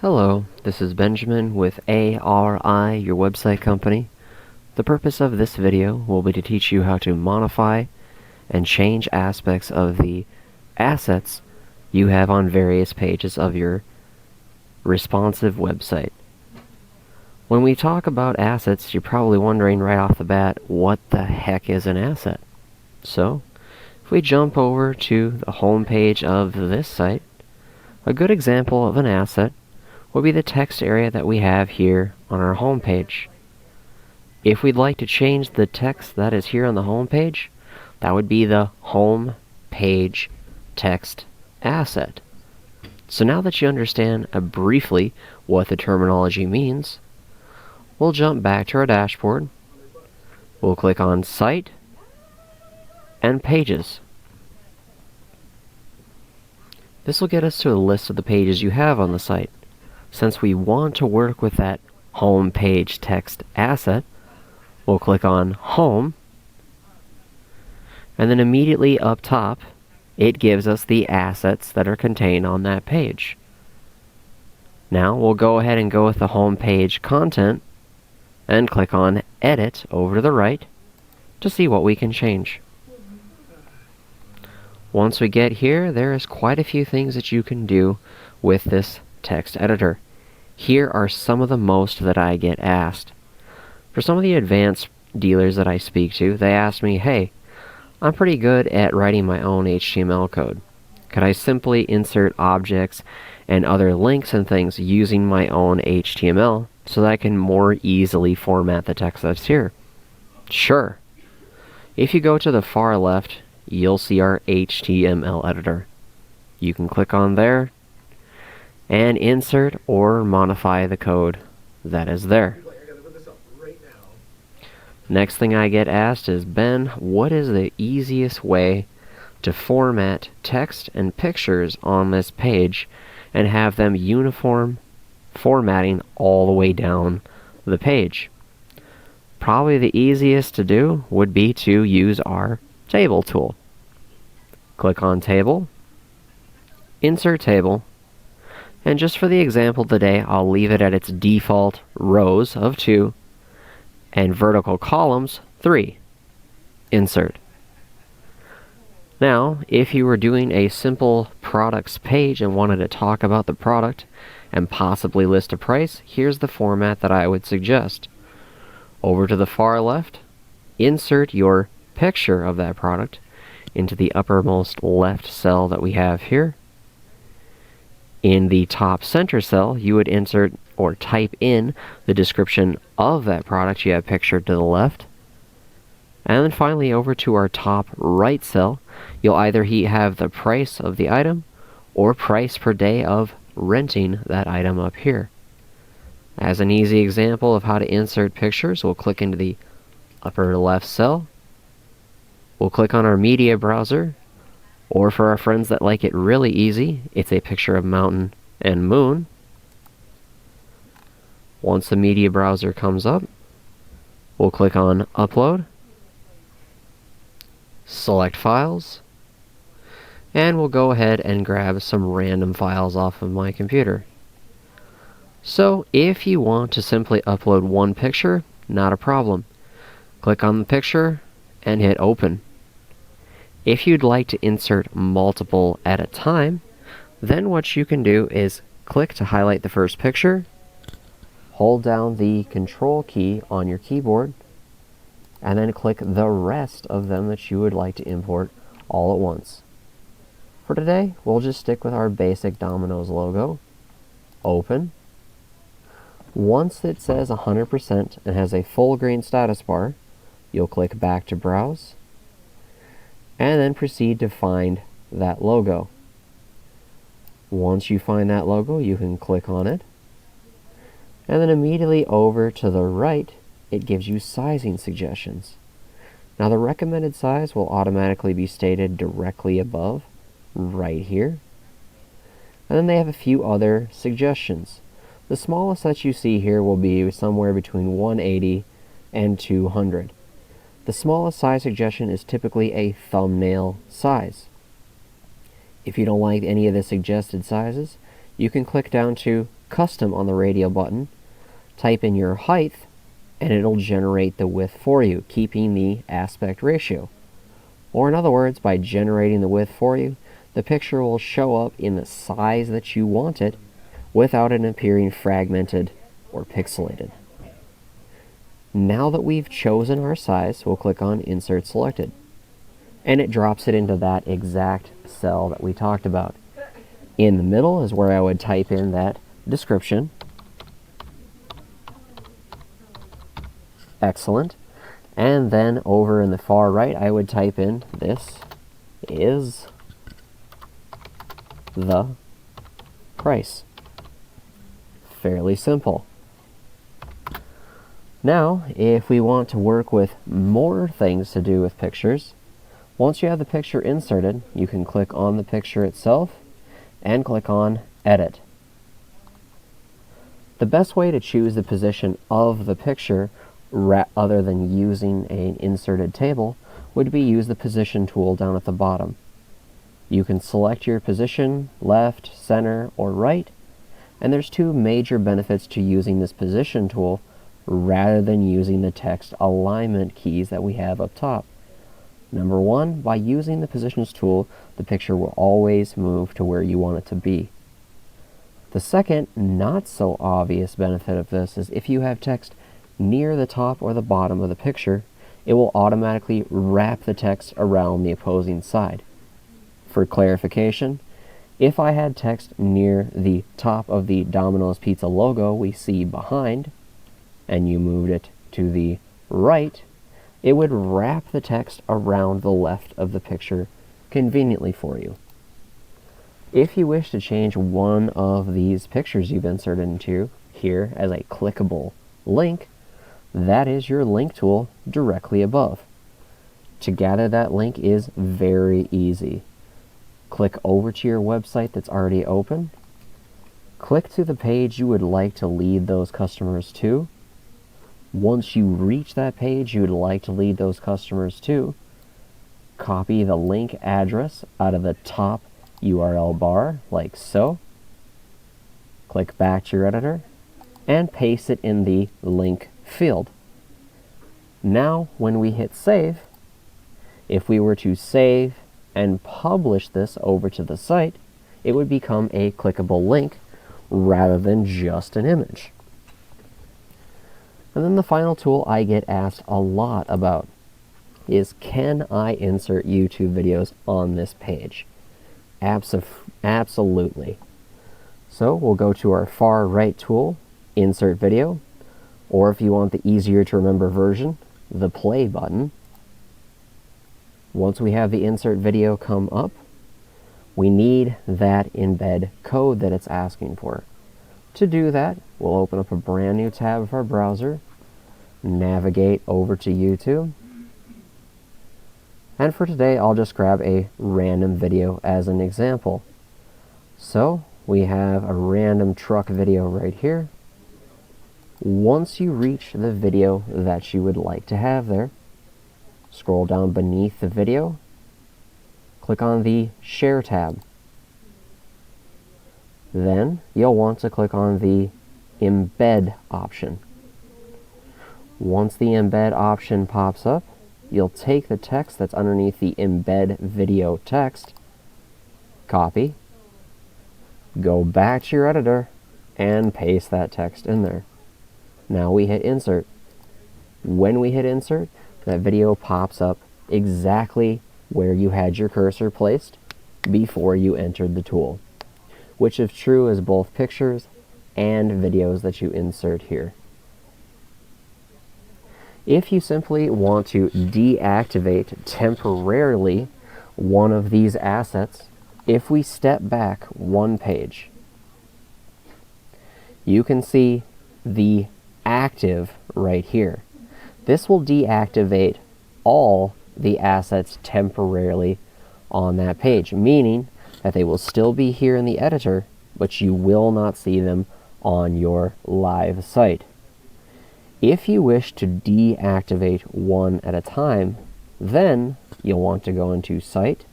Hello, this is Benjamin with ARI, your website company. The purpose of this video will be to teach you how to modify and change aspects of the assets you have on various pages of your responsive website. When we talk about assets, you're probably wondering right off the bat, what the heck is an asset? So, if we jump over to the home page of this site, a good example of an asset will be the text area that we have here on our home page. If we'd like to change the text that is here on the home page, that would be the home page text asset. So now that you understand briefly what the terminology means, we'll jump back to our dashboard. We'll click on Site and Pages. This will get us to a list of the pages you have on the site. Since we want to work with that home page text asset, we'll click on Home, and then immediately up top, it gives us the assets that are contained on that page. Now we'll go ahead and go with the home page content and click on Edit over to the right to see what we can change. Once we get here, there is quite a few things that you can do with this text editor. Here are some of the most that I get asked. For some of the advanced dealers that I speak to, they ask me, hey, I'm pretty good at writing my own HTML code. Could I simply insert objects and other links and things using my own HTML so that I can more easily format the text that's here? Sure. If you go to the far left, you'll see our HTML editor. You can click on there and insert or modify the code that is there. Next thing I get asked is, Ben, what is the easiest way to format text and pictures on this page and have them uniform formatting all the way down the page? Probably the easiest to do would be to use our Table tool. Click on Table, Insert Table, and just for the example today, I'll leave it at its default rows of 2 and vertical columns 3. Insert. Now, if you were doing a simple products page and wanted to talk about the product and possibly list a price, here's the format that I would suggest. Over to the far left, insert your picture of that product into the uppermost left cell that we have here. In the top center cell, you would insert or type in the description of that product you have pictured to the left. And then finally, over to our top right cell, you'll either have the price of the item or price per day of renting that item up here. As an easy example of how to insert pictures, we'll click into the upper left cell. We'll click on our media browser, or for our friends that like it really easy, it's a picture of mountain and moon. Once the media browser comes up, we'll click on Upload, select Files, and we'll go ahead and grab some random files off of my computer. So if you want to simply upload one picture, not a problem. Click on the picture and hit Open. If you'd like to insert multiple at a time, then what you can do is click to highlight the first picture, hold down the Control key on your keyboard, and then click the rest of them that you would like to import all at once. For today, we'll just stick with our basic Domino's logo. Open. Once it says 100% and has a full green status bar, you'll click back to Browse, and then proceed to find that logo. Once you find that logo, you can click on it, and then immediately over to the right, it gives you sizing suggestions. Now the recommended size will automatically be stated directly above, right here. And then they have a few other suggestions. The smallest that you see here will be somewhere between 180 and 200. The smallest size suggestion is typically a thumbnail size. If you don't like any of the suggested sizes, you can click down to custom on the radio button, type in your height, and it'll generate the width for you, keeping the aspect ratio. Or in other words, by generating the width for you, the picture will show up in the size that you want it without it appearing fragmented or pixelated. Now that we've chosen our size, we'll click on Insert Selected. And it drops it into that exact cell that we talked about. In the middle is where I would type in that description. Excellent. And then over in the far right, I would type in, this is the price. Fairly simple. Now, if we want to work with more things to do with pictures, once you have the picture inserted, you can click on the picture itself and click on Edit. The best way to choose the position of the picture other than using an inserted table would be use the position tool down at the bottom. You can select your position, left, center, or right, and there's two major benefits to using this position tool rather than using the text alignment keys that we have up top. Number one, by using the positions tool, the picture will always move to where you want it to be. The second, not so obvious benefit of this is if you have text near the top or the bottom of the picture, it will automatically wrap the text around the opposing side. For clarification, if I had text near the top of the Domino's Pizza logo we see behind, and you moved it to the right, it would wrap the text around the left of the picture conveniently for you. If you wish to change one of these pictures you've inserted into here as a clickable link, that is your link tool directly above. To gather that link is very easy. Click over to your website that's already open. Click to the page you would like to lead those customers to. Once you reach that page you would like to lead those customers to, copy the link address out of the top URL bar, like so. Click back to your editor and paste it in the link field. Now, when we hit save, if we were to save and publish this over to the site, it would become a clickable link rather than just an image. And then the final tool I get asked a lot about is, can I insert YouTube videos on this page? Absolutely. So we'll go to our far right tool, Insert Video, or if you want the easier to remember version, the play button. Once we have the insert video come up, we need that embed code that it's asking for. To do that, we'll open up a brand new tab of our browser, navigate over to YouTube, and for today I'll just grab a random video as an example. So we have a random truck video right here. Once you reach the video that you would like to have there, scroll down beneath the video, click on the Share tab. Then you'll want to click on the Embed option. Once the Embed option pops up, you'll take the text that's underneath the Embed Video text, copy, go back to your editor, and paste that text in there. Now we hit Insert. When we hit Insert, that video pops up exactly where you had your cursor placed before you entered the tool, which is true as both pictures and videos that you insert here. If you simply want to deactivate temporarily one of these assets, if we step back one page, you can see the active right here. This will deactivate all the assets temporarily on that page, meaning that they will still be here in the editor, but you will not see them on your live site. If you wish to deactivate one at a time, then you'll want to go into Site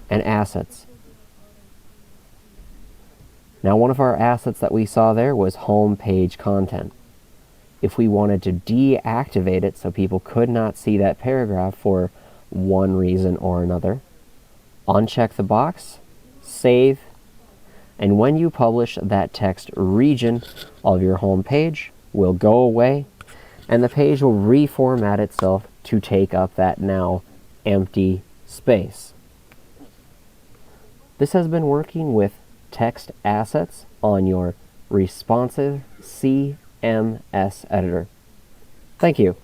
and Assets. Now, one of our assets that we saw there was home page content. If we wanted to deactivate it so people could not see that paragraph for one reason or another, uncheck the box, save, and when you publish, that text region of your home page will go away, and the page will reformat itself to take up that now empty space. This has been working with text assets on your responsive CMS editor. Thank you.